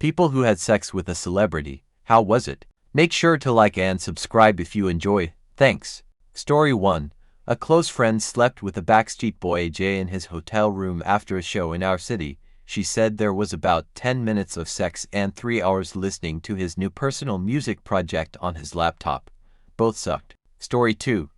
People who had sex with a celebrity. How was it? Make sure to like and subscribe if you enjoy. Thanks. Story 1. A close friend slept with a Backstreet Boy AJ in his hotel room after a show in our city. She said there was about 10 minutes of sex and 3 hours listening to his new personal music project on his laptop. Both sucked. Story 2.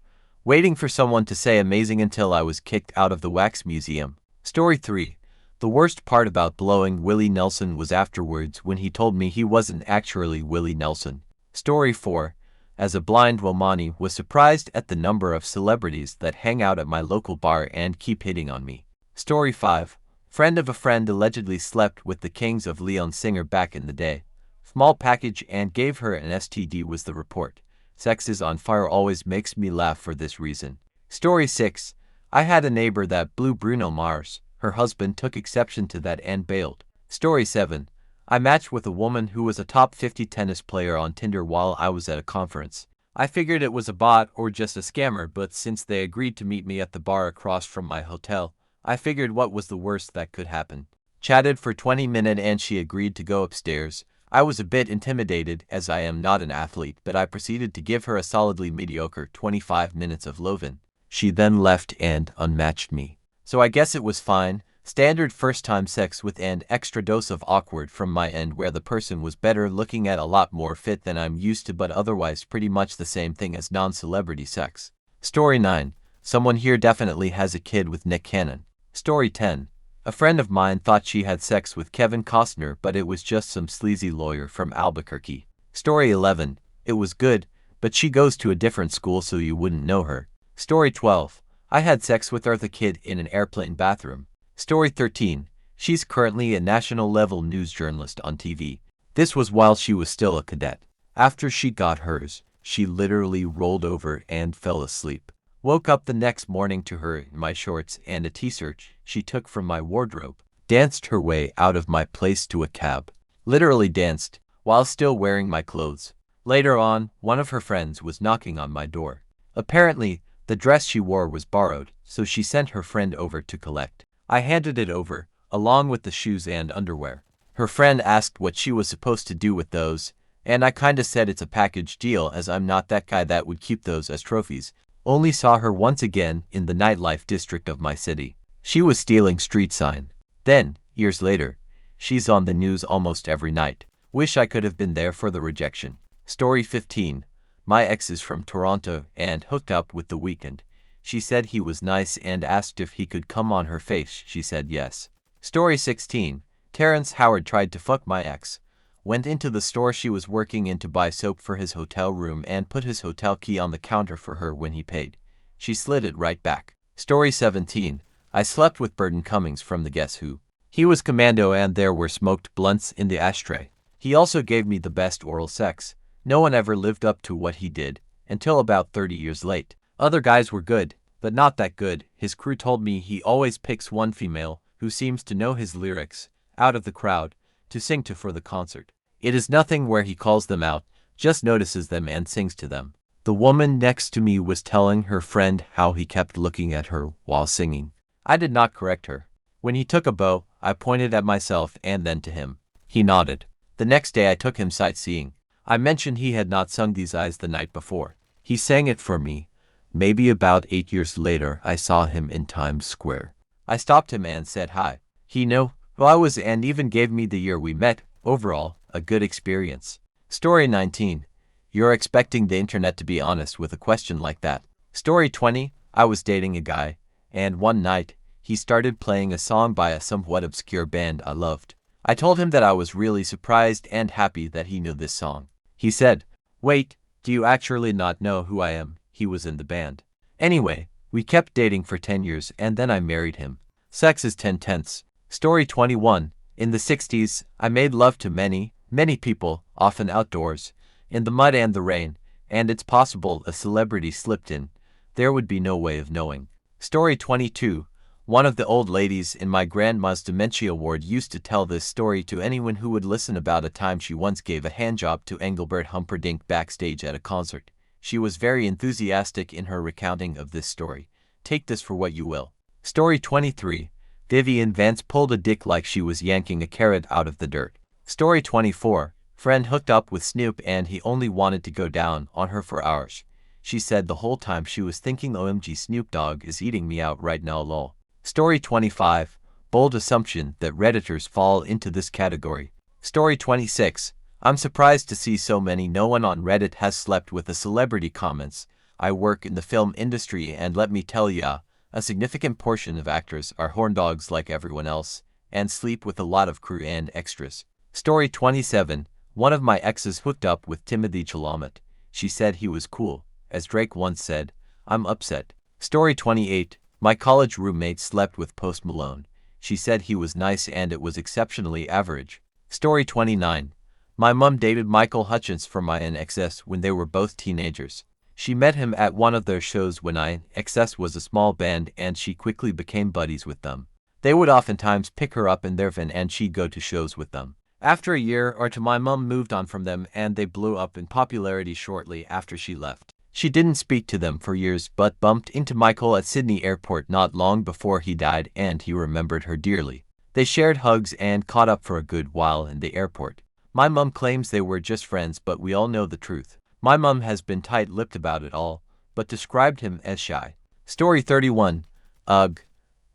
Waiting for someone to say amazing until I was kicked out of the wax museum. Story 3. The worst part about blowing Willie Nelson was afterwards when he told me he wasn't actually Willie Nelson. Story 4. As a blind Womani was surprised at the number of celebrities that hang out at my local bar and keep hitting on me. Story 5. Friend of a friend allegedly slept with the Kings of Leon singer back in the day. Small package and gave her an STD was the report. Sex is on fire always makes me laugh for this reason. Story 6. I had a neighbor that blew Bruno Mars. Her husband took exception to that and bailed. Story 7. I matched with a woman who was a top 50 tennis player on Tinder while I was at a conference. I figured it was a bot or just a scammer, but since they agreed to meet me at the bar across from my hotel, I figured what was the worst that could happen. Chatted for 20 minutes and she agreed to go upstairs. I was a bit intimidated as I am not an athlete, but I proceeded to give her a solidly mediocre 25 minutes of lovin'. She then left and unmatched me. So I guess it was fine. Standard first-time sex with an extra dose of awkward from my end where the person was better looking at a lot more fit than I'm used to, but otherwise pretty much the same thing as non-celebrity sex. Story 9. Someone here definitely has a kid with Nick Cannon. Story 10. A friend of mine thought she had sex with Kevin Costner, but it was just some sleazy lawyer from Albuquerque. Story 11. It was good, but she goes to a different school so you wouldn't know her. Story 12. I had sex with Eartha Kitt in an airplane bathroom. Story 13. She's currently a national-level news journalist on TV. This was while she was still a cadet. After she got hers, she literally rolled over and fell asleep. Woke up the next morning to her in my shorts and a t-shirt she took from my wardrobe. Danced her way out of my place to a cab. Literally danced, while still wearing my clothes. Later on, one of her friends was knocking on my door. Apparently, the dress she wore was borrowed, so she sent her friend over to collect. I handed it over, along with the shoes and underwear. Her friend asked what she was supposed to do with those, and I kinda said it's a package deal as I'm not that guy that would keep those as trophies. Only saw her once again in the nightlife district of my city. She was stealing street sign. Then, years later, she's on the news almost every night. Wish I could have been there for the rejection. Story 15. My ex is from Toronto and hooked up with The Weeknd. She said he was nice and asked if he could come on her face. She said yes. Story 16. Terrence Howard tried to fuck my ex. Went into the store she was working in to buy soap for his hotel room and put his hotel key on the counter for her when he paid. She slid it right back. Story 17. I slept with Burton Cummings from the Guess Who. He was commando and there were smoked blunts in the ashtray. He also gave me the best oral sex. No one ever lived up to what he did, until about 30 years late. Other guys were good, but not that good. His crew told me he always picks one female, who seems to know his lyrics, out of the crowd, to sing to for the concert. It is nothing where he calls them out, just notices them and sings to them. The woman next to me was telling her friend how he kept looking at her while singing. I did not correct her. When he took a bow, I pointed at myself and then to him. He nodded. The next day I took him sightseeing. I mentioned he had not sung These Eyes the night before. He sang it for me. Maybe about 8 years later I saw him in Times Square. I stopped him and said hi. He knew who I was and even gave me the year we met. Overall, a good experience. Story 19. You're expecting the internet to be honest with a question like that. Story 20. I was dating a guy, and one night, he started playing a song by a somewhat obscure band I loved. I told him that I was really surprised and happy that he knew this song. He said, "Wait, do you actually not know who I am?" He was in the band. Anyway, we kept dating for 10 years and then I married him. Sex is 10/10. Story 21. In the 60s, I made love to many people, often outdoors, in the mud and the rain, and it's possible a celebrity slipped in. There would be no way of knowing. Story 22. One of the old ladies in my grandma's dementia ward used to tell this story to anyone who would listen about a time she once gave a handjob to Engelbert Humperdinck backstage at a concert. She was very enthusiastic in her recounting of this story. Take this for what you will. Story 23. Vivian Vance pulled a dick like she was yanking a carrot out of the dirt. Story 24. Friend hooked up with Snoop and he only wanted to go down on her for hours. She said the whole time she was thinking OMG Snoop Dogg is eating me out right now lol. Story 25. Bold assumption that Redditors fall into this category. Story 26. I'm surprised to see so many no one on Reddit has slept with a celebrity comments. I work in the film industry and let me tell ya, a significant portion of actors are horn dogs like everyone else, and sleep with a lot of crew and extras. Story 27. One of my exes hooked up with Timothy Chalamet. She said he was cool. As Drake once said, I'm upset. Story 28. My college roommate slept with Post Malone. She said he was nice and it was exceptionally average. Story 29. My mom dated Michael Hutchence from INXS when they were both teenagers. She met him at one of their shows when INXS was a small band and she quickly became buddies with them. They would oftentimes pick her up in their van and she'd go to shows with them. After a year or two my mom moved on from them and they blew up in popularity shortly after she left. She didn't speak to them for years but bumped into Michael at Sydney Airport not long before he died and he remembered her dearly. They shared hugs and caught up for a good while in the airport. My mom claims they were just friends but we all know the truth. My mom has been tight-lipped about it all, but described him as shy. Story 31. Ugh.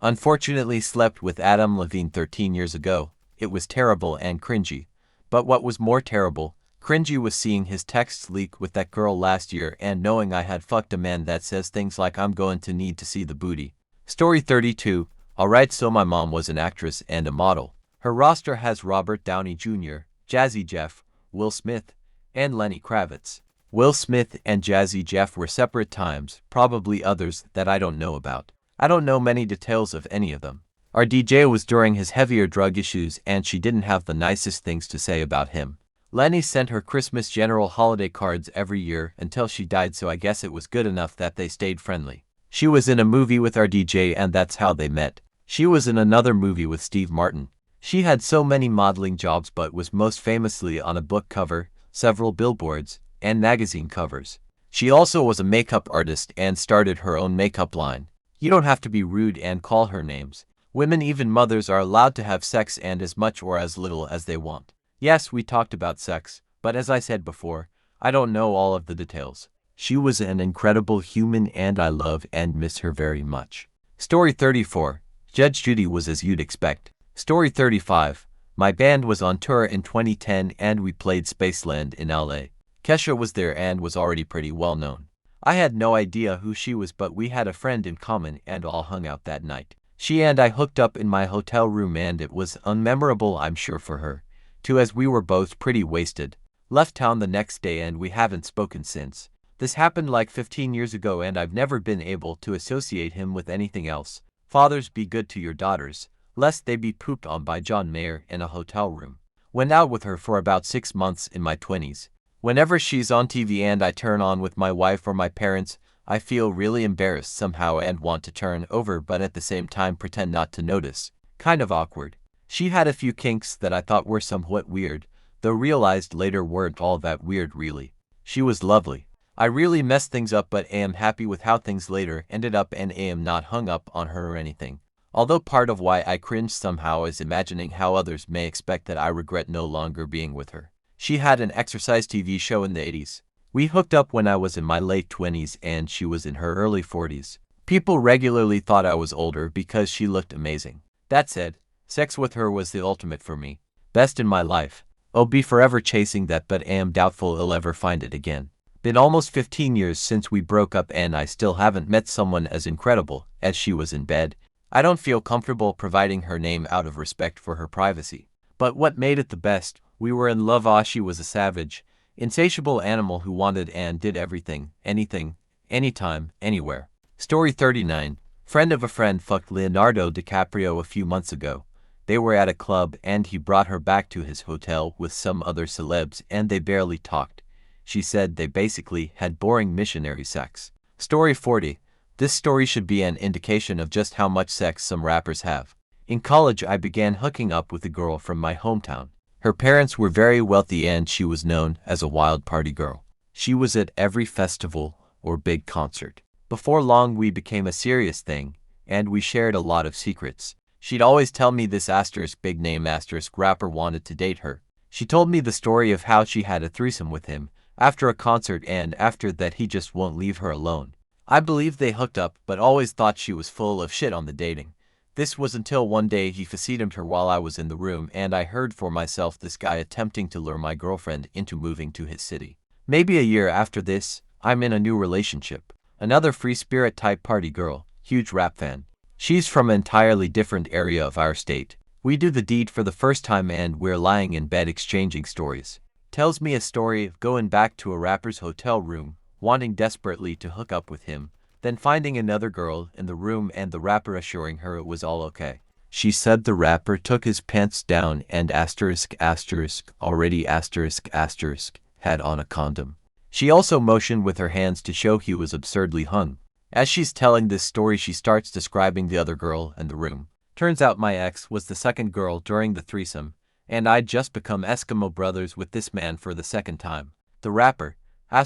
Unfortunately slept with Adam Levine 13 years ago. It was terrible and cringy. But what was more terrible, cringy was seeing his texts leak with that girl last year and knowing I had fucked a man that says things like I'm going to need to see the booty. Story 32. Alright, so my mom was an actress and a model. Her roster has Robert Downey Jr., Jazzy Jeff, Will Smith, and Lenny Kravitz. Will Smith and Jazzy Jeff were separate times, probably others that I don't know about. I don't know many details of any of them. Our DJ was during his heavier drug issues and she didn't have the nicest things to say about him. Lenny sent her Christmas general holiday cards every year until she died, so I guess it was good enough that they stayed friendly. She was in a movie with our DJ and that's how they met. She was in another movie with Steve Martin. She had so many modeling jobs but was most famously on a book cover, several billboards, and magazine covers. She also was a makeup artist and started her own makeup line. You don't have to be rude and call her names. Women, even mothers, are allowed to have sex and as much or as little as they want. Yes, we talked about sex, but as I said before, I don't know all of the details. She was an incredible human and I love and miss her very much. Story 34. Judge Judy was as you'd expect. Story 35. My band was on tour in 2010 and we played Spaceland in LA. Kesha was there and was already pretty well known. I had no idea who she was but we had a friend in common and all hung out that night. She and I hooked up in my hotel room and it was unmemorable, I'm sure, for her, too, as we were both pretty wasted. Left town the next day and we haven't spoken since. This happened like 15 years ago and I've never been able to associate him with anything else. Fathers, be good to your daughters, lest they be pooped on by John Mayer in a hotel room. Went out with her for about 6 months in my 20s. Whenever she's on TV and I turn on with my wife or my parents, I feel really embarrassed somehow and want to turn over but at the same time pretend not to notice. Kind of awkward. She had a few kinks that I thought were somewhat weird, though realized later weren't all that weird really. She was lovely. I really messed things up but am happy with how things later ended up and am not hung up on her or anything. Although part of why I cringe somehow is imagining how others may expect that I regret no longer being with her. She had an exercise TV show in the 80s. We hooked up when I was in my late 20s and she was in her early 40s. People regularly thought I was older because she looked amazing. That said, sex with her was the ultimate for me. Best in my life. I'll be forever chasing that but am doubtful I'll ever find it again. Been almost 15 years since we broke up and I still haven't met someone as incredible as she was in bed. I don't feel comfortable providing her name out of respect for her privacy. But what made it the best, we were in love. She was a savage, insatiable animal who wanted and did everything, anything, anytime, anywhere. Story 39. Friend of a friend fucked Leonardo DiCaprio a few months ago. They were at a club and he brought her back to his hotel with some other celebs and they barely talked. She said they basically had boring missionary sex. Story 40. This story should be an indication of just how much sex some rappers have. In college I began hooking up with a girl from my hometown. Her parents were very wealthy and she was known as a wild party girl. She was at every festival or big concert. Before long we became a serious thing, and we shared a lot of secrets. She'd always tell me this big name rapper wanted to date her. She told me the story of how she had a threesome with him after a concert, and after that he just won't leave her alone. I believe they hooked up, but always thought she was full of shit on the dating. This was until one day he facetimed her while I was in the room, and I heard for myself this guy attempting to lure my girlfriend into moving to his city. Maybe a year after this, I'm in a new relationship. Another free spirit type party girl, huge rap fan. She's from an entirely different area of our state. We do the deed for the first time and we're lying in bed exchanging stories. Tells me a story of going back to a rapper's hotel room, wanting desperately to hook up with him, then finding another girl in the room and the rapper assuring her it was all okay. She said the rapper took his pants down and already had on a condom. She also motioned with her hands to show he was absurdly hung. As she's telling this story, she starts describing the other girl in the room. Turns out my ex was the second girl during the threesome, and I'd just become Eskimo brothers with this man for the second time. The rapper, *******.